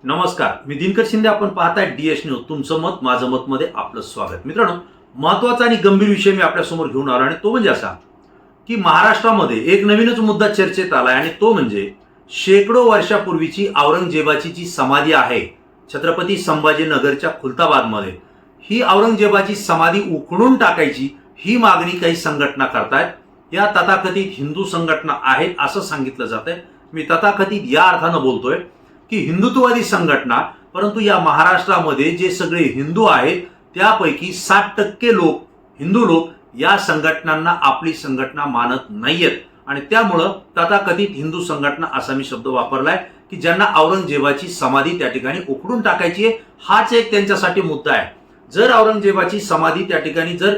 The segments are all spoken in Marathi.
नमस्कार, मी दिनकर शिंदे. आपण पाहताय डीएस न्यूज. तुमचं मत माझं मत मध्ये आपलं स्वागत. मित्रांनो, महत्त्वाचा आणि गंभीर विषय मी आपल्यासमोर घेऊन आलो आणि तो म्हणजे असा की महाराष्ट्रामध्ये एक नवीनच मुद्दा चर्चेत आलाय आणि तो म्हणजे शेकडो वर्षापूर्वीची औरंगजेबाची जी समाधी आहे छत्रपती संभाजीनगरच्या खुलताबादमध्ये, ही औरंगजेबाची समाधी उखडून टाकायची ही मागणी काही संघटना करतायत. या तथाकथित हिंदू संघटना आहेत असं सांगितलं जातंय. मी तथाकथित या अर्थानं बोलतोय की हिंदुत्ववादी संघटना, परंतु या महाराष्ट्रामध्ये जे सगळे हिंदू आहेत त्यापैकी 60% लोक, हिंदू लोक, या संघटनांना आपली संघटना मानत नाहीयेत आणि त्यामुळं तथाकथित हिंदू संघटना असा मी शब्द वापरलाय की ज्यांना औरंगजेबाची समाधी त्या ठिकाणी उखडून टाकायची आहे. हाच एक त्यांच्यासाठी मुद्दा आहे. जर औरंगजेबाची समाधी त्या ठिकाणी जर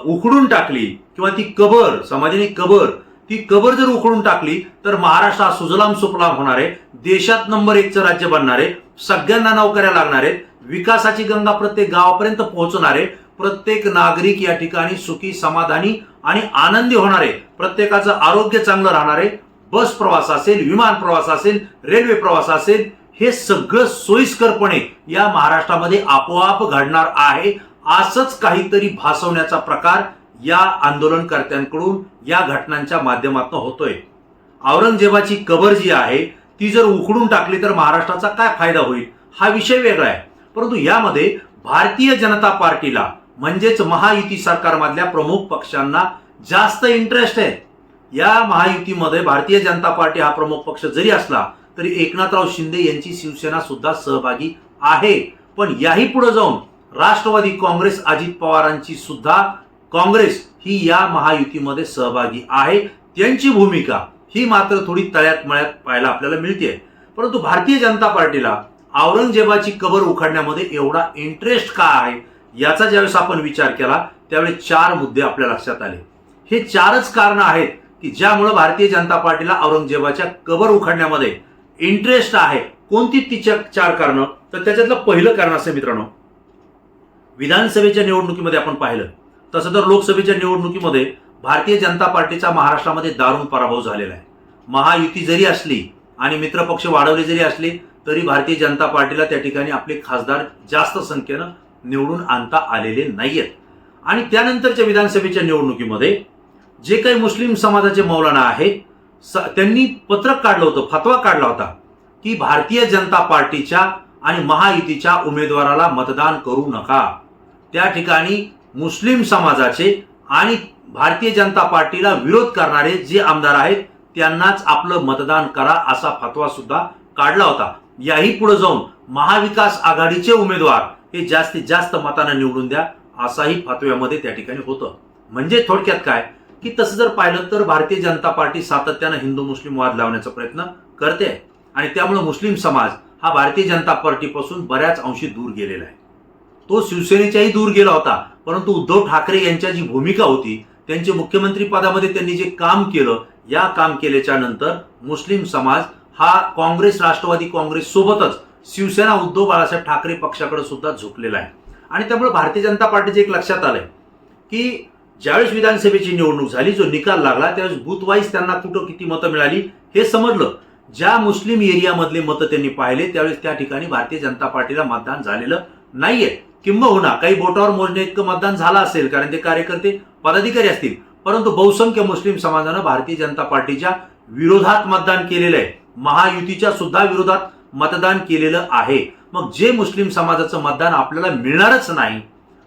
उखडून टाकली किंवा ती कबर, समाधीने कबर, ती कबर जर उखडून टाकली तर महाराष्ट्र हा सुजलाम सुफलाम होणार आहे. देशात नंबर 1चं राज्य बनणार आहे. सगळ्यांना नोकऱ्या लागणार आहेत. विकासाची गंगा प्रत्येक गावापर्यंत पोहोचणार आहे. प्रत्येक नागरिक या ठिकाणी सुखी, समाधानी आणि आनंदी होणार आहे. प्रत्येकाचं आरोग्य चांगलं राहणार आहे. बस प्रवास असेल, विमान प्रवास असेल, रेल्वे प्रवास असेल, हे सगळं सोयीस्करपणे या महाराष्ट्रामध्ये आपोआप घडणार आहे. असंच काहीतरी भासवण्याचा प्रकार या आंदोलनकर्त्यांकडून या घटनांच्या माध्यमातून होतोय. औरंगजेबाची कबर जी आहे ती जर उखडून टाकली तर महाराष्ट्राचा काय फायदा होईल हा विषय वेगळा आहे. परंतु यामध्ये भारतीय जनता पार्टीला म्हणजेच महायुती सरकारमधल्या प्रमुख पक्षांना जास्त इंटरेस्ट आहे. या महायुतीमध्ये भारतीय जनता पार्टी हा प्रमुख पक्ष जरी असला तरी एकनाथराव शिंदे यांची शिवसेना सुद्धा सहभागी आहे. पण याही पुढे जाऊन राष्ट्रवादी काँग्रेस, अजित पवारांची सुद्धा काँग्रेस ही या महायुतीमध्ये सहभागी आहे. त्यांची भूमिका ही मात्र थोडी तळ्यात मळ्यात पाहायला आपल्याला मिळते. परंतु भारतीय जनता पार्टीला औरंगजेबाची कबर उखडण्यामध्ये एवढा इंटरेस्ट का आहे याचा ज्यावेळेस आपण विचार केला त्यावेळी 4 मुद्दे आपल्या लक्षात आले. हे 4च कारण आहेत की ज्यामुळे भारतीय जनता पार्टीला औरंगजेबाच्या कबर उखडण्यामध्ये इंटरेस्ट आहे. कोणती ती 4 कारणं? तर त्याच्यातलं पहिलं कारण असं मित्रांनो, विधानसभेच्या निवडणुकीमध्ये आपण पाहिलं तसं तर लोकसभेच्या निवडणुकीमध्ये भारतीय जनता पार्टीचा महाराष्ट्रामध्ये दारुण पराभव झालेला आहे. महायुती जरी असली आणि मित्रपक्ष वाढवले जरी असले तरी भारतीय जनता पार्टीला त्या ठिकाणी आपले खासदार जास्त संख्येनं निवडून आणता आलेले नाहीयेत. आणि त्यानंतरच्या विधानसभेच्या निवडणुकीमध्ये जे काही मुस्लिम समाजाचे मौलाना आहेत त्यांनी पत्रक काढलं होतं, फतवा काढला होता की भारतीय जनता पार्टीच्या आणि महायुतीच्या उमेदवाराला मतदान करू नका. त्या ठिकाणी मुस्लिम समाजाचे आणि भारतीय जनता पार्टीला विरोध करणारे जे आमदार आहेत त्यांनाच आपलं मतदान करा असा फतवा सुद्धा काढला होता. याही पुढे जाऊन महाविकास आघाडीचे उमेदवार हे जास्तीत जास्त मतांना निवडून द्या असाही फतव्यामध्ये त्या ठिकाणी होतं. म्हणजे थोडक्यात काय की तसं जर पाहिलं तर भारतीय जनता पार्टी सातत्यानं हिंदू मुस्लिम वाद लावण्याचा प्रयत्न करते आणि त्यामुळे मुस्लिम समाज हा भारतीय जनता पार्टीपासून बऱ्याच अंशी दूर गेलेला आहे. तो शिवसेनेच्याही दूर गेला होता. परंतु उद्धव ठाकरे यांच्या जी भूमिका होती, त्यांचे मुख्यमंत्री पदामध्ये त्यांनी जे काम केलं, या काम केल्याच्या नंतर मुस्लिम समाज हा काँग्रेस, राष्ट्रवादी काँग्रेस सोबतच शिवसेना उद्धव बाळासाहेब ठाकरे पक्षाकडे सुद्धा झुकलेला आहे. आणि त्यामुळे भारतीय जनता पार्टीचे एक लक्षात आलंय की ज्यावेळेस विधानसभेची निवडणूक झाली, जो निकाल लागला त्यावेळेस बूथ वाईज त्यांना कुठं किती मतं मिळाली हे समजलं. ज्या मुस्लिम एरियामधले मतं त्यांनी पाहिले त्यावेळेस त्या ठिकाणी भारतीय जनता पार्टीला मतदान झालेलं नाहीये. किंबहुना काही बोटावर मोजणे इतकं मतदान झालं असेल कारण ते कार्यकर्ते पदाधिकारी असतील. परंतु बहुसंख्य मुस्लिम समाजानं भारतीय जनता पार्टीच्या विरोधात मतदान केलेलं आहे. महायुतीच्या सुद्धा विरोधात मतदान केलेलं आहे. मग जे मुस्लिम समाजाचं मतदान आपल्याला मिळणारच नाही,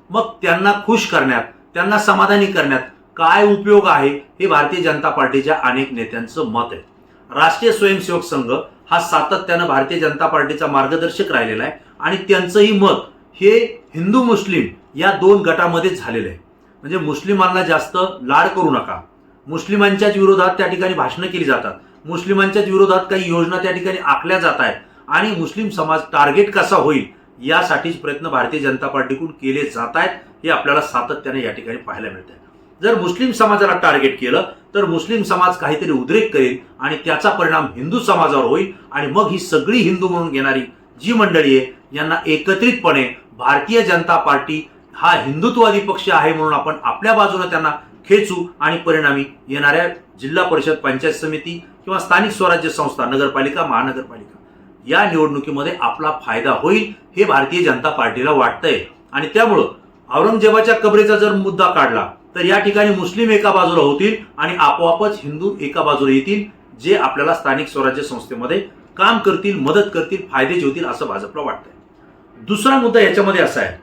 मग त्यांना खुश करण्यात, त्यांना समाधानी करण्यात काय उपयोग आहे हे भारतीय जनता पार्टीच्या अनेक नेत्यांचं मत आहे. राष्ट्रीय स्वयंसेवक संघ हा सातत्यानं भारतीय जनता पार्टीचा मार्गदर्शक राहिलेला आहे आणि त्यांचंही मत हे हिंदू मुस्लिम या 2 गटामध्ये झालेलं आहे. म्हणजे मुस्लिमांना जास्त लाड करू नका, मुस्लिमांच्याच विरोधात त्या ठिकाणी भाषणं केली जातात, मुस्लिमांच्याच विरोधात काही योजना त्या ठिकाणी आखल्या जात आहेत आणि मुस्लिम समाज टार्गेट कसा होईल यासाठीच प्रयत्न भारतीय जनता पार्टीकडून केले जात आहेत. हे आपल्याला सातत्याने या ठिकाणी पाहायला मिळत आहे. जर मुस्लिम समाजाला टार्गेट केलं तर मुस्लिम समाज काहीतरी उद्रेक करेल आणि त्याचा परिणाम हिंदू समाजावर होईल आणि मग ही सगळी हिंदू म्हणून घेणारी जी मंडळी आहे यांना एकत्रितपणे भारतीय जनता पार्टी हा हिंदुत्ववादी पक्ष आहे म्हणून आपण आपल्या बाजूने त्यांना खेचू आणि परिणामी येणाऱ्या जिल्हा परिषद, पंचायत समिती किंवा स्थानिक स्वराज्य संस्था, नगरपालिका, महानगरपालिका या निवडणुकीमध्ये आपला फायदा होईल हे भारतीय जनता पार्टीला वाटतंय. आणि त्यामुळं औरंगजेबाच्या कबरेचा जर मुद्दा काढला तर या ठिकाणी मुस्लिम एका बाजूला होतील आणि आपोआपच हिंदू एका बाजूला येतील, जे आपल्याला स्थानिक स्वराज्य संस्थेमध्ये काम करतील, मदत करतील, फायदेचे होतील असं भाजपला वाटतंय. दुसरा मुद्दा याच्यामध्ये असा आहे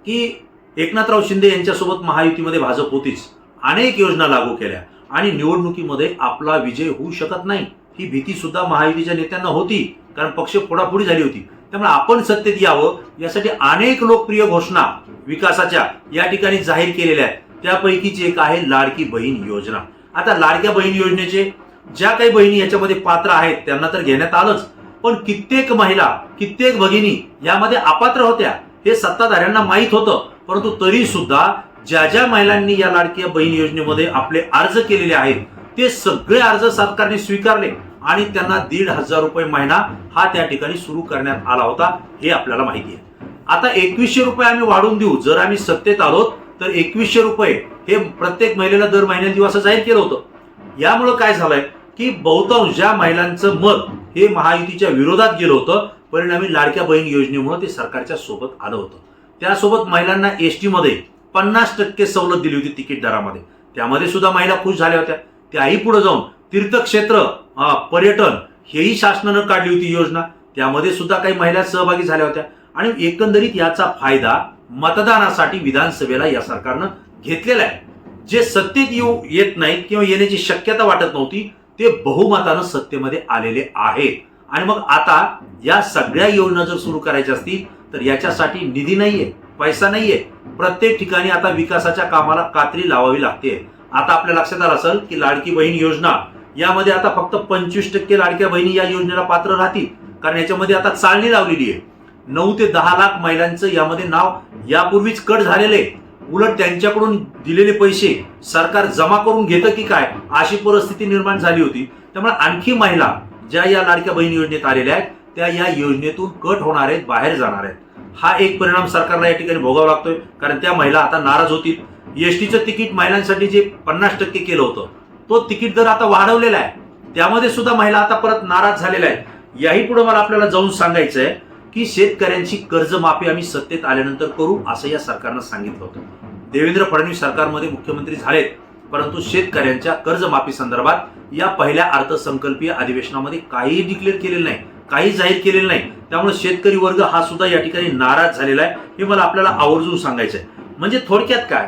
की एकनाथराव शिंदे यांच्यासोबत महायुतीमध्ये भाजप होतीच, अनेक योजना लागू केल्या आणि निवडणुकीमध्ये आपला विजय होऊ शकत नाही ही भीती सुद्धा महायुतीच्या नेत्यांना होती, कारण पक्ष फोडाफोडी झाली होती. त्यामुळे आपण सत्तेत यावं यासाठी अनेक लोकप्रिय घोषणा विकासाच्या या ठिकाणी जाहीर केलेल्या आहेत. त्यापैकीची एक आहे लाडकी बहीण योजना. आता लाडक्या बहीण योजनेचे ज्या काही बहिणी याच्यामध्ये पात्र आहेत त्यांना तर घेण्यात आलंच, पण कित्येक महिला, कित्येक भगिनी यामध्ये अपात्र होत्या हे सत्ताधाऱ्यांना माहीत होतं. परंतु तरी सुद्धा ज्या ज्या महिलांनी या लाडक्या बहीण योजनेमध्ये आपले अर्ज केलेले आहेत ते सगळे अर्ज सरकारने स्वीकारले आणि त्यांना 1,500 रुपये महिना हा त्या ठिकाणी सुरू करण्यात आला होता हे आपल्याला माहिती आहे. आता 2,100 रुपये आम्ही वाढवून देऊ, जर आम्ही सत्तेत आलो तर 2,100 रुपये हे प्रत्येक महिलेला दर महिन्याला देऊ असं जाहीर केलं होतं. यामुळे काय झालंय की बहुतांश ज्या महिलांचं मत हे महायुतीच्या विरोधात गेलं होतं, परिणामी लाडक्या बहीण योजनेमुळे ते सरकारच्या सोबत आलं होतं. त्यासोबत महिलांना एसटी मध्ये 50% सवलत दिली होती तिकीट दरामध्ये, त्यामध्ये सुद्धा महिला खुश झाल्या होत्या. त्याही पुढे जाऊन तीर्थक्षेत्र, पर्यटन हेही शासनानं काढली होती योजना, त्यामध्ये सुद्धा काही महिला सहभागी झाल्या होत्या. आणि एकंदरीत याचा फायदा मतदानासाठी विधानसभेला या सरकारनं घेतलेला आहे. जे सत्तेत येत नाहीत किंवा येण्याची शक्यता वाटत नव्हती ते बहुमतानं सत्तेमध्ये आलेले आहेत. आणि मग आता या सगळ्या योजना जर सुरू करायच्या असतील तर याच्यासाठी निधी नाहीये, पैसा नाहीये. प्रत्येक ठिकाणी आता विकासाच्या कामाला कात्री लावावी लागते. आता आपल्या लक्षात आलं असेल की लाडकी बहीण योजना यामध्ये आता फक्त 25% लाडक्या बहिणी या योजनेला पात्र राहतील, कारण याच्यामध्ये आता चाळणी लावलेली आहे. 9 ते 10 लाख महिलांचं यामध्ये नाव यापूर्वीच कट झालेले. उलट त्यांच्याकडून दिलेले पैसे सरकार जमा करून घेतं की काय अशी परिस्थिती निर्माण झाली होती. त्यामुळे आणखी महिला ज्या या लाडक्या बहीण योजनेत आलेल्या आहेत त्या या योजनेतून कट होणार आहेत, बाहेर जाणार आहेत. हा एक परिणाम सरकारला या ठिकाणी भोगावा लागतोय, कारण त्या महिला आता नाराज होतील. एसटीचं तिकीट महिलांसाठी जे 50% केलं होतं तो तिकीट दर आता वाढवलेला आहे, त्यामध्ये सुद्धा महिला आता परत नाराज झालेल्या आहेत. याही पुढे मला आपल्याला जाऊन सांगायचं आहे की शेतकऱ्यांची कर्जमाफी आम्ही सत्तेत आल्यानंतर करू असं या सरकारनं सांगितलं होतं. देवेंद्र फडणवीस सरकारमध्ये मुख्यमंत्री झालेत, परंतु शेतकऱ्यांच्या कर्जमाफी संदर्भात या पहिल्या अर्थसंकल्पीय अधिवेशनामध्ये काहीही डिक्लेअर केलेलं नाही, काही जाहीर केलेलं नाही. त्यामुळे शेतकरी वर्ग हा सुद्धा या ठिकाणी नाराज झालेला आहे, हे मला आपल्याला आवर्जून सांगायचं आहे. म्हणजे थोडक्यात काय,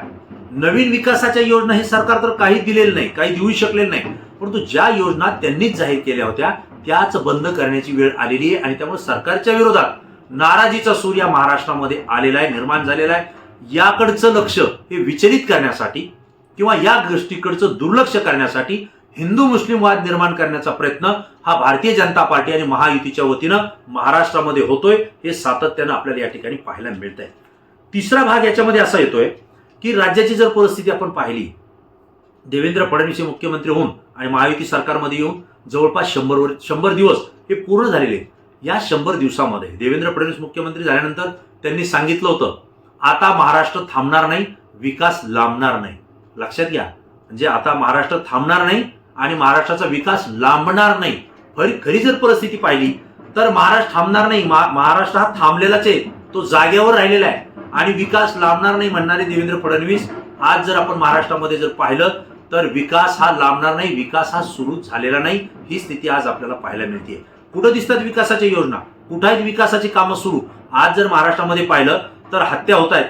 नवीन विकासाच्या योजना हे सरकार तर काही दिलेलं नाही, काही देऊ शकलेलं नाही, परंतु ज्या योजना त्यांनीच जाहीर केल्या होत्या त्याच बंद करण्याची वेळ आलेली आहे. आणि त्यामुळे सरकारच्या विरोधात नाराजीचा सूर या महाराष्ट्रामध्ये आलेला आहे, निर्माण झालेला आहे. याकडचं लक्ष हे विचलित करण्यासाठी किंवा या गोष्टीकडचं दुर्लक्ष करण्यासाठी हिंदू मुस्लिम वाद निर्माण करण्याचा प्रयत्न हा भारतीय जनता पार्टी आणि महायुतीच्या वतीनं महाराष्ट्रामध्ये होतोय, हे सातत्यानं आपल्याला या ठिकाणी पाहायला मिळतंय. तिसरा भाग याच्यामध्ये असा येतोय की राज्याची जर परिस्थिती आपण पाहिली, देवेंद्र फडणवीस हे मुख्यमंत्री होऊन आणि महायुती सरकारमध्ये येऊन जवळपास 100 दिवस हे पूर्ण झालेले. या 100 दिवसामध्ये देवेंद्र फडणवीस मुख्यमंत्री झाल्यानंतर त्यांनी सांगितलं होतं आता महाराष्ट्र थांबणार नाही, विकास लांबणार नाही. लक्षात घ्या, म्हणजे आता महाराष्ट्र थांबणार नाही आणि महाराष्ट्राचा विकास लांबणार नाही. खरी जर परिस्थिती पाहिली तर महाराष्ट्र थांबणार नाही, महाराष्ट्र हा थांबलेलाच आहे, तो जागेवर राहिलेला आहे. आणि विकास लांबणार नाही म्हणणारे देवेंद्र फडणवीस आज जर आपण महाराष्ट्रामध्ये जर पाहिलं तर विकास हा लांबणार नाही, विकास हा सुरू झालेला नाही, ही स्थिती आज आपल्याला पाहायला मिळते. कुठं दिसतात विकासाच्या योजना, कुठं आहेत विकासाची कामं सुरू? आज जर महाराष्ट्रामध्ये पाहिलं तर हत्या होत आहेत,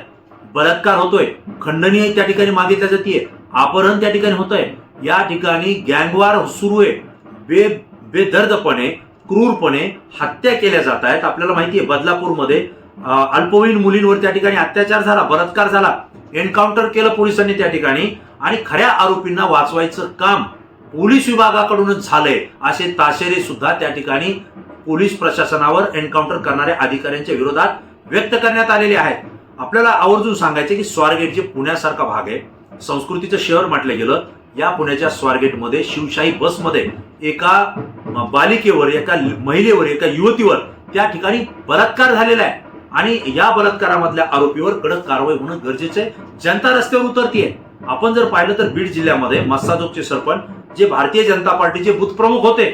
बलात्कार होतोय, खंडणी त्या ठिकाणी मागितल्या जाते, अपहरण त्या ठिकाणी होत आहे, या ठिकाणी गँगवार सुरू आहे, बेदर्दपणे क्रूरपणे हत्या केल्या जात आहेत. आपल्याला माहिती आहे बदलापूरमध्ये अल्पवयीन मुलींवर त्या ठिकाणी अत्याचार झाला, बलात्कार झाला, एन्काउंटर केलं पोलिसांनी त्या ठिकाणी आणि खऱ्या आरोपींना वाचवायचं काम पोलीस विभागाकडूनच झालंय असे ताशेरे सुद्धा त्या ठिकाणी पोलीस प्रशासनावर एन्काउंटर करणाऱ्या अधिकाऱ्यांच्या विरोधात व्यक्त करण्यात आलेले आहेत. आपल्याला आवर्जून सांगायचे की स्वारगेट जे पुण्यासारखा भाग आहे, संस्कृतीचं शहर म्हटलं गेलं, या पुण्याच्या स्वारगेटमध्ये शिवशाही बसमध्ये एका बालिकेवर, एका महिलेवर, एका युवतीवर त्या ठिकाणी बलात्कार झालेला आहे आणि या बलात्कारामधल्या आरोपीवर कडक कारवाई होणं गरजेचं आहे. जनता रस्त्यावर उतरतीये. आपण जर पाहिलं तर बीड जिल्ह्यामध्ये मस्साजोगचे सरपंच जे भारतीय जनता पार्टीचे बूथ प्रमुख होते,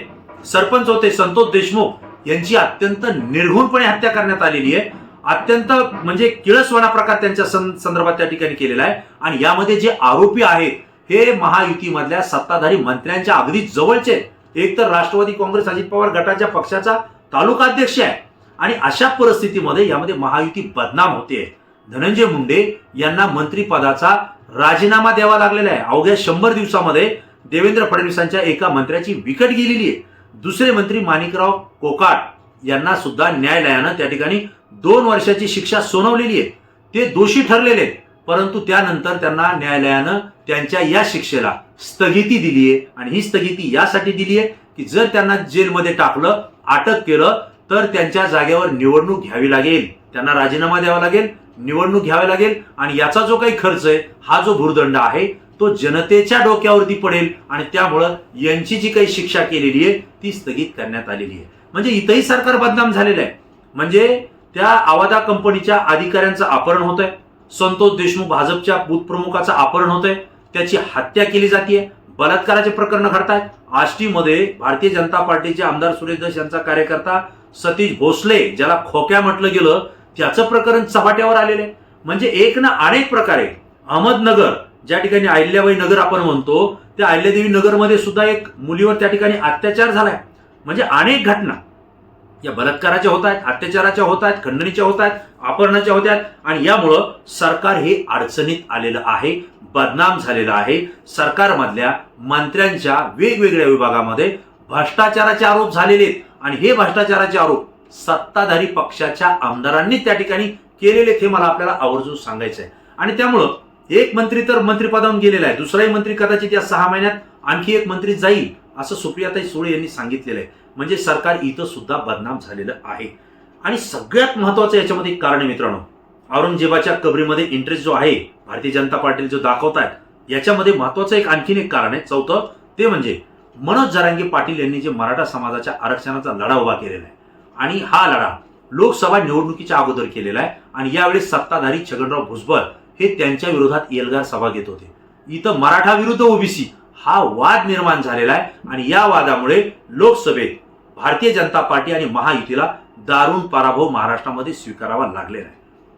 सरपंच होते, संतोष देशमुख, यांची अत्यंत निर्घुणपणे हत्या करण्यात आलेली आहे. अत्यंत म्हणजे किळसवाणा प्रकार त्यांच्या संदर्भात त्या ठिकाणी केलेला आहे. आणि यामध्ये जे आरोपी आहेत हे महायुतीमधल्या सत्ताधारी मंत्र्यांच्या अगदी जवळचे, एक तर राष्ट्रवादी काँग्रेस अजित पवार गटाच्या पक्षाचा तालुका अध्यक्ष आहे. आणि अशा परिस्थितीमध्ये यामध्ये महायुती बदनाम होते. धनंजय मुंडे यांना मंत्रिपदाचा राजीनामा द्यावा लागलेला आहे. अवघ्या 100 दिवसामध्ये देवेंद्र फडणवीसांच्या एका मंत्र्याची विकेट गेलेली आहे. दुसरे मंत्री माणिकराव कोकाट यांना सुद्धा न्यायालयानं त्या ठिकाणी 2 वर्षाची शिक्षा सुनावलेली आहे. ते दोषी ठरलेले आहेत, परंतु त्यानंतर त्यांना न्यायालयानं त्यांच्या या शिक्षेला स्थगिती दिली आहे. आणि ही स्थगिती यासाठी दिली आहे की जर त्यांना जेलमध्ये टाकलं, अटक केलं, तर त्यांच्या जागेवर निवडणूक घ्यावी लागेल, त्यांना राजीनामा द्यावा लागेल, निवडणूक घ्यावी लागेल. आणि याचा जो काही खर्च आहे, हा जो भूर्दंड आहे, तो जनतेच्या डोक्यावरती पडेल. आणि त्यामुळं यांची जी काही शिक्षा केलेली आहे ती स्थगित करण्यात आलेली आहे. म्हणजे इथंही सरकार बदनाम झालेलं आहे. म्हणजे त्या आवादा कंपनीच्या अधिकाऱ्यांचं अपहरण होत आहे, संतोष देशमुख भाजपच्या बूथ प्रमुखाचं अपहरण होत आहे, त्याची हत्या केली जाते, बलात्काराचे प्रकरण घडतात. आष्टीमध्ये भारतीय जनता पार्टीचे आमदार सुरेश धस यांचा कार्यकर्ता सतीश भोसले, ज्याला खोक्या म्हटलं गेलं, त्याचं प्रकरण चव्हाट्यावर आलेलं आहे. म्हणजे एक ना अनेक प्रकारे अहमदनगर, ज्या ठिकाणी अहिल्याबाई नगर आपण म्हणतो, त्या अहिल्यादेवी नगरमध्ये सुद्धा एक मुलीवर त्या ठिकाणी अत्याचार झालाय. म्हणजे अनेक घटना या बलात्काराच्या होत आहेत, अत्याचाराच्या होत आहेत, खंडणीच्या होत आहेत, अपहरणाच्या होत आहेत. आणि यामुळं सरकार हे अडचणीत आलेलं आहे, बदनाम झालेलं आहे. सरकारमधल्या मंत्र्यांच्या वेगवेगळ्या विभागामध्ये भ्रष्टाचाराचे आरोप झालेले आहेत. आणि हे भ्रष्टाचाराचे आरोप सत्ताधारी पक्षाच्या आमदारांनी त्या ठिकाणी केलेले, हे मला आपल्याला आवर्जून सांगायचं आहे. आणि त्यामुळं एक मंत्री तर मंत्रिपदावरून गेलेला आहे, दुसराही मंत्री कदाचित या 6 महिन्यात आणखी एक मंत्री जाईल, असं सुप्रियाताई सुळे यांनी सांगितलेलं आहे. म्हणजे सरकार इथं सुद्धा बदनाम झालेलं आहे. आणि सगळ्यात महत्वाचं याच्यामध्ये एक कारण आहे मित्रांनो, औरंगजेबाच्या कबरीमध्ये इंटरेस्ट जो आहे भारतीय जनता पार्टीला जो दाखवतायत, याच्यामध्ये महत्वाचं एक आणखीन एक कारण आहे, चौथं, ते म्हणजे मनोज जरांगे पाटील यांनी जे मराठा समाजाच्या आरक्षणाचा लढा उभा केलेला आहे. आणि हा लढा लोकसभा निवडणुकीच्या अगोदर केलेला आहे. आणि यावेळेस सत्ताधारी छगनराव भुजबळ हे त्यांच्या विरोधात एल्गार सभा घेत होते. इथं मराठा विरुद्ध ओबीसी हा वाद निर्माण झालेला आहे. आणि या वादामुळे लोकसभेत भारतीय जनता पार्टी आणि महायुतीला दारुण पराभव महाराष्ट्रामध्ये स्वीकारावा लागलेला आहे.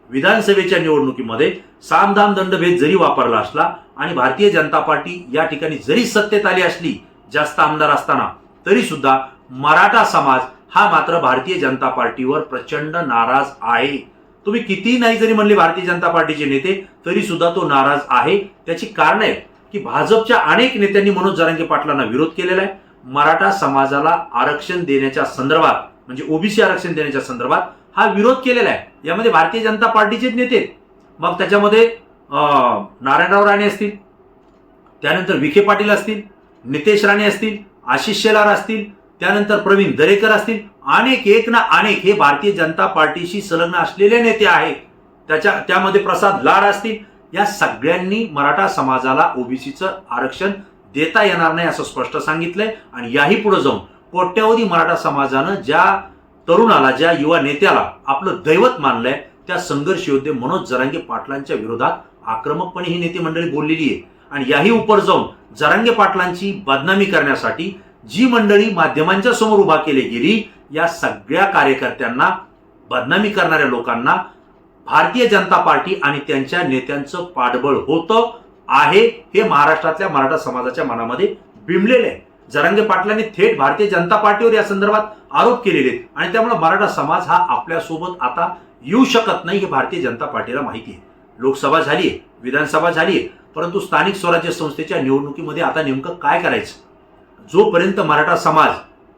विधानसभेच्या निवडणुकीमध्ये सामदाम दंडभेद जरी वापरला असला आणि भारतीय जनता पार्टी या ठिकाणी जरी सत्तेत आली असली, जास्त आमदार असताना, तरी सुद्धा मराठा समाज हा मात्र भारतीय जनता पार्टीवर प्रचंड नाराज आहे. तुम्ही किती नाही जरी म्हणले भारतीय जनता पार्टीचे नेते, तरी सुद्धा तो नाराज आहे. त्याची कारण आहे की भाजपच्या अनेक नेत्यांनी मनोज जरांगे पाटलांना विरोध केलेला आहे. मराठा समाजाला आरक्षण देण्याच्या संदर्भात, म्हणजे ओबीसी आरक्षण देण्याच्या संदर्भात हा विरोध केलेला आहे. यामध्ये भारतीय जनता पार्टीचेच नेते, मग त्याच्यामध्ये नारायणराव राणे असतील, त्यानंतर विखे पाटील असतील, नितेश राणे असतील, आशिष शेलार असतील, त्यानंतर प्रवीण दरेकर असतील, अनेक एक ना अनेक हे भारतीय जनता पार्टीशी संलग्न असलेले नेते आहेत. त्यामध्ये प्रसाद लाड असतील. या सगळ्यांनी मराठा समाजाला ओबीसीचं आरक्षण देता येणार नाही असं स्पष्ट सांगितलंय. आणि याही पुढे जाऊन कोट्यावधी मराठा समाजानं ज्या तरुणाला, ज्या युवा नेत्याला आपलं दैवत मानलंय, त्या संघर्ष योद्धे मनोज जरांगे पाटलांच्या विरोधात आक्रमकपणे ही नेते मंडळी बोललेली आहे. आणि याही उपर जाऊन जरांगे पाटलांची बदनामी करण्यासाठी जी मंडळी माध्यमांच्या समोर उभा केली गेली, या सगळ्या कार्यकर्त्यांना, बदनामी करणाऱ्या लोकांना भारतीय जनता पार्टी आणि त्यांच्या नेत्यांचं पाठबळ होतं आहे, हे महाराष्ट्रातल्या मराठा समाजाच्या मनामध्ये बिंबलेलं आहे. जरांगे पाटलांनी थेट भारतीय जनता पार्टीवर या संदर्भात आरोप केलेले आहेत. आणि त्यामुळे मराठा समाज हा आपल्यासोबत आता येऊ शकत नाही, हे भारतीय जनता पार्टीला माहिती आहे. लोकसभा झालीये, विधानसभा झालीये, परंतु स्थानिक स्वराज्य संस्थेच्या निवडणुकीमध्ये आता नेमकं काय करायचं? जोपर्यंत मराठा समाज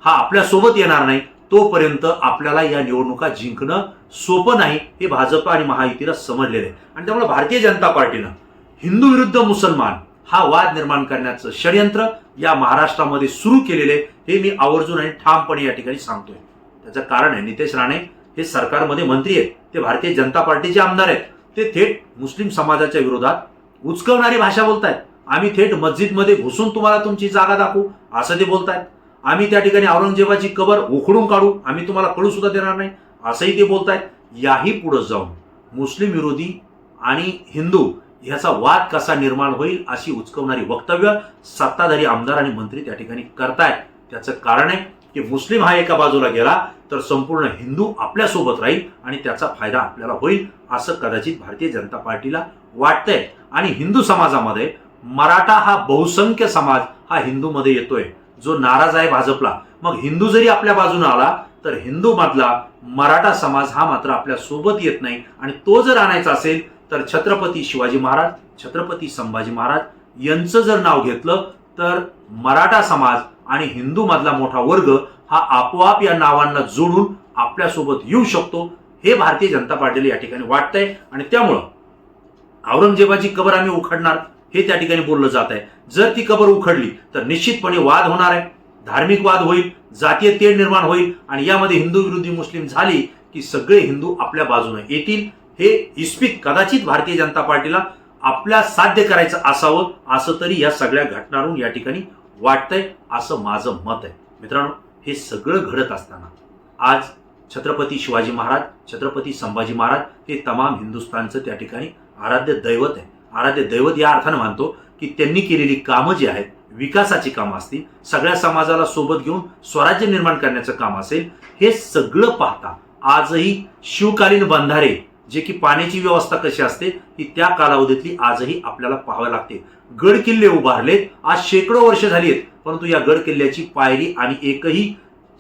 हा आपल्यासोबत येणार नाही, तोपर्यंत आपल्याला या निवडणुका जिंकणं सोपं नाही, हे भाजप आणि महायुतीला समजलेलं आहे. आणि त्यामुळे भारतीय जनता पार्टीनं हिंदू विरुद्ध मुसलमान हा वाद निर्माण करण्याचं षडयंत्र या महाराष्ट्रामध्ये सुरू केलेले, हे मी आवर्जून आणि ठामपणे या ठिकाणी सांगतोय. त्याचं कारण आहे, नितेश राणे हे सरकारमध्ये मंत्री आहेत, ते भारतीय जनता पार्टीचे आमदार आहेत. ते थेट मुस्लिम समाजाच्या विरोधात उचकवणारी भाषा बोलतायत. आम्ही थेट मस्जिदमध्ये घुसून तुम्हाला तुमची जागा दाखवू असं ते बोलतायत. आम्ही त्या ठिकाणी औरंगजेबाची कबर उखडून काढू, आम्ही तुम्हाला कळू सुद्धा देणार नाही असंही ते बोलतायत. याही पुढे जाऊन मुस्लिम विरोधी आणि हिंदू ह्याचा वाद कसा निर्माण होईल अशी उचकवणारी वक्तव्य सत्ताधारी आमदार आणि मंत्री त्या ठिकाणी करतायत. त्याचं कारण आहे की मुस्लिम हा एका बाजूला गेला तर संपूर्ण हिंदू आपल्यासोबत राहील आणि त्याचा फायदा आपल्याला होईल असं कदाचित भारतीय जनता पार्टीला वाटतंय. आणि हिंदू समाजामध्ये मराठा हा बहुसंख्य समाज हा हिंदूमध्ये येतोय, जो नाराज आहे भाजपला. मग हिंदू जरी आपल्या बाजूने आला तर हिंदू मधला मराठा समाज हा मात्र आपल्या सोबत येत नाही. आणि तो जर आणायचा असेल तर छत्रपती शिवाजी महाराज, छत्रपती संभाजी महाराज यांचं जर नाव घेतलं तर मराठा समाज आणि हिंदू मधला मोठा वर्ग हा आपोआप या नावांना जोडून आपल्यासोबत येऊ शकतो, हे भारतीय जनता पार्टीला या ठिकाणी वाटतंय. आणि त्यामुळं औरंगजेबाची कबर आम्ही उखडणार हे त्या ठिकाणी बोललं जात आहे. जर ती कबर उखडली तर निश्चितपणे वाद होणार आहे, धार्मिक वाद होईल, जातीय तेढ निर्माण होईल आणि यामध्ये हिंदू विरोधी मुस्लिम झाली की सगळे हिंदू आपल्या बाजूने येतील. हे इस्पिक कदाचित भारतीय जनता पार्टीला आपल्या साध्य करायचं असावं असं तरी या सगळ्या घटनांवरून या ठिकाणी वाटतंय, असं माझं मत आहे. मित्रांनो, हे सगळं घडत असताना आज छत्रपती शिवाजी महाराज, छत्रपती संभाजी महाराज हे तमाम हिंदुस्थानचं त्या ठिकाणी आराध्य दैवत आहे. आराध्य दैवत या अर्थानं मानतो की त्यांनी केलेली कामं जी आहेत, विकासाची कामं असतील, सगळ्या समाजाला सोबत घेऊन स्वराज्य निर्माण करण्याचं काम असेल, हे सगळं पाहता आजही शिवकालीन बंधारे जे की पाण्याची व्यवस्था कशी असते ही त्या कालावधीतली आजही आपल्याला पाहावी लागते. गड किल्ले उभारलेत, आज शेकडो वर्ष झाली आहेत, परंतु या गड किल्ल्याची पायरी आणि एकही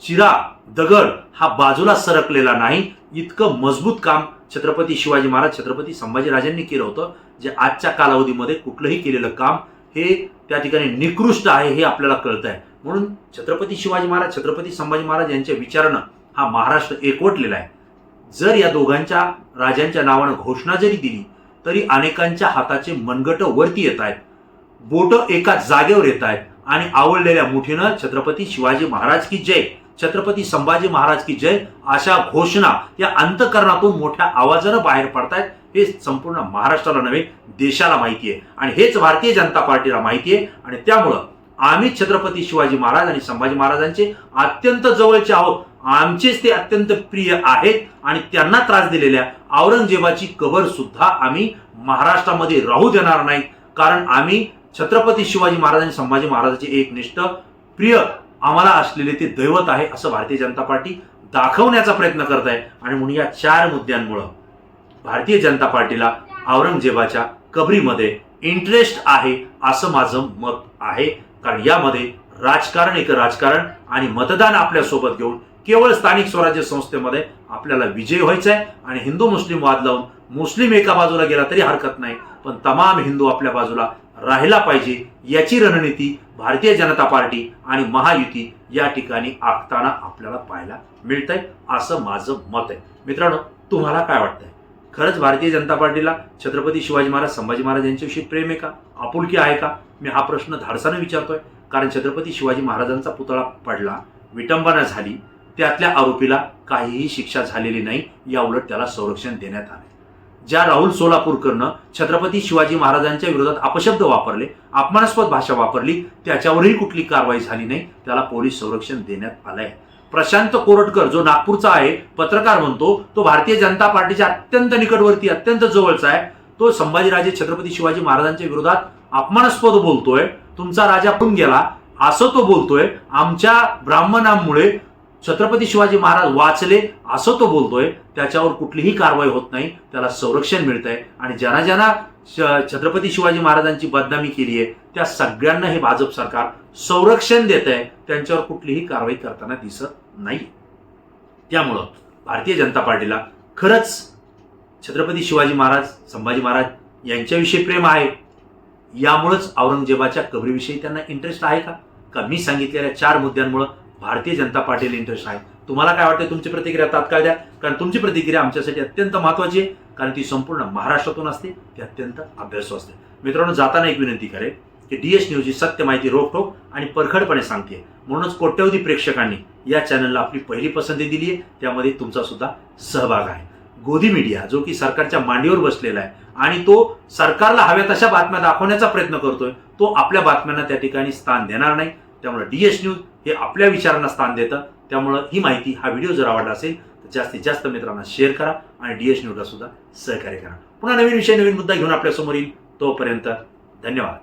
चिरा दगड हा बाजूला सरकलेला नाही. इतकं मजबूत काम छत्रपती शिवाजी महाराज, छत्रपती संभाजीराजांनी केलं होतं, जे आजच्या कालावधीमध्ये कुठलंही केलेलं काम हे त्या ठिकाणी निकृष्ट आहे हे आपल्याला कळत आहे. म्हणून छत्रपती शिवाजी महाराज, छत्रपती संभाजी महाराज यांच्या विचारानं हा महाराष्ट्र एकवटलेला आहे. जर या दोघांच्या राजांच्या नावानं घोषणा जरी दिली तरी अनेकांच्या हाताचे मनगट वरती येत आहेत, बोट एका जागेवर येत आहेत आणि आवडलेल्या मुठीनं छत्रपती शिवाजी महाराज की जय, छत्रपती संभाजी महाराज की जय अशा घोषणा या अंतःकरणातून मोठ्या आवाजानं बाहेर पडतायत. हे संपूर्ण महाराष्ट्राला नव्हे, देशाला माहिती आहे आणि हेच भारतीय जनता पार्टीला माहिती आहे. आणि त्यामुळं आम्ही छत्रपती शिवाजी महाराज आणि संभाजी महाराजांचे अत्यंत जवळचे आहोत, आमचेच ते अत्यंत प्रिय आहेत आणि त्यांना त्रास दिलेल्या औरंगजेबाची कबर सुद्धा आम्ही महाराष्ट्रामध्ये राहू देणार नाही. कारण आम्ही छत्रपती शिवाजी महाराज आणि संभाजी महाराजांचे एकनिष्ठ प्रिय आम्हाला असलेले ते दैवत आहे असं भारतीय जनता पार्टी दाखवण्याचा प्रयत्न करत आहे. आणि म्हणून या 4 मुद्द्यांमुळे भारतीय जनता पार्टीला औरंगजेबाच्या कबरीमध्ये इंटरेस्ट आहे असं माझं मत आहे. कारण यामध्ये राजकारण एक राजकारण आणि मतदान आपल्यासोबत घेऊन केवळ स्थानिक स्वराज्य संस्थेमध्ये आपल्याला विजय व्हायचा आहे. आणि हिंदू मुस्लिम वाद लावून मुस्लिम एका बाजूला गेला तरी हरकत नाही, पण तमाम हिंदू आपल्या बाजूला राहिला पाहिजे याची रणनीती भारतीय जनता पार्टी आणि महायुती या ठिकाणी आखताना आपल्याला पाहायला मिळतंय असं माझं मत आहे. मित्रांनो, तुम्हाला काय वाटतंय? खरंच भारतीय जनता पार्टीला छत्रपती शिवाजी महाराज, संभाजी महाराज यांच्याविषयी प्रेम आहे का, आपुलकी आहे का? मी हा प्रश्न धाडसाने विचारतोय. कारण छत्रपती शिवाजी महाराजांचा पुतळा पडला, विटंबना झाली, त्यातल्या आरोपीला काहीही शिक्षा झालेली नाही, या उलट त्याला संरक्षण देण्यात आले. ज्या राहुल सोलापूरकरनं छत्रपती शिवाजी महाराजांच्या विरोधात अपशब्द वापरले, अपमानास्पद भाषा वापरली, त्याच्यावरही कुठली कारवाई झाली नाही, त्याला पोलीस संरक्षण देण्यात आलंय. प्रशांत कोरटकर जो नागपूरचा आहे, पत्रकार म्हणतो, तो भारतीय जनता पार्टीच्या अत्यंत निकटवर्ती, अत्यंत जवळचा आहे. तो संभाजीराजे छत्रपती शिवाजी महाराजांच्या विरोधात अपमानास्पद बोलतोय, तुमचा राजा पण गेला असं तो बोलतोय, आमच्या ब्राह्मणांमुळे छत्रपती शिवाजी महाराज वाचले असं तो बोलतोय. त्याच्यावर कुठलीही कारवाई होत नाही, त्याला संरक्षण मिळतंय. आणि ज्यांना ज्यांना छत्रपती शिवाजी महाराजांची बदनामी केली आहे त्या सगळ्यांना हे भाजप सरकार संरक्षण देत आहे, त्यांच्यावर कुठलीही कारवाई करताना दिसत नाही. त्यामुळं भारतीय जनता पार्टीला खरंच छत्रपती शिवाजी महाराज, संभाजी महाराज यांच्याविषयी प्रेम आहे. यामुळेच औरंगजेबाच्या कबरीविषयी त्यांना इंटरेस्ट आहे का मी सांगितलेल्या 4 मुद्द्यांमुळे भारतीय जनता पार्टीला इंटरेस्ट आहे? तुम्हाला काय वाटतं? तुमची प्रतिक्रिया तात्काळ द्या, कारण तुमची प्रतिक्रिया आमच्यासाठी अत्यंत महत्त्वाची आहे, कारण ती संपूर्ण महाराष्ट्रातून असते, ती अत्यंत अभ्यासू असते. मित्रांनो, जाताना एक विनंती करेल की DS न्यूज ही सत्य माहिती रोखठोक आणि परखडपणे सांगते. म्हणूनच कोट्यवधी प्रेक्षकांनी या चॅनलला आपली पहिली पसंती दिली आहे, त्यामध्ये तुमचा सुद्धा सहभाग आहे. गोदी मीडिया जो की सरकारच्या मांडीवर बसलेला आहे आणि तो सरकारला हव्या तशा बातम्या दाखवण्याचा प्रयत्न करतोय, तो आपल्या बातम्यांना त्या ठिकाणी स्थान देणार नाही. त्यामुळे DS न्यूज हे आपल्या विचारांना स्थान देतं. त्यामुळं ही माहिती, हा व्हिडिओ जर आवडला असेल तर जास्तीत जास्त मित्रांना शेअर करा आणि DS न्यूजला सुद्धा सहकार्य करा. पुन्हा नवीन विषय, नवीन मुद्दा घेऊन आपल्यासमोर येईल. तोपर्यंत धन्यवाद.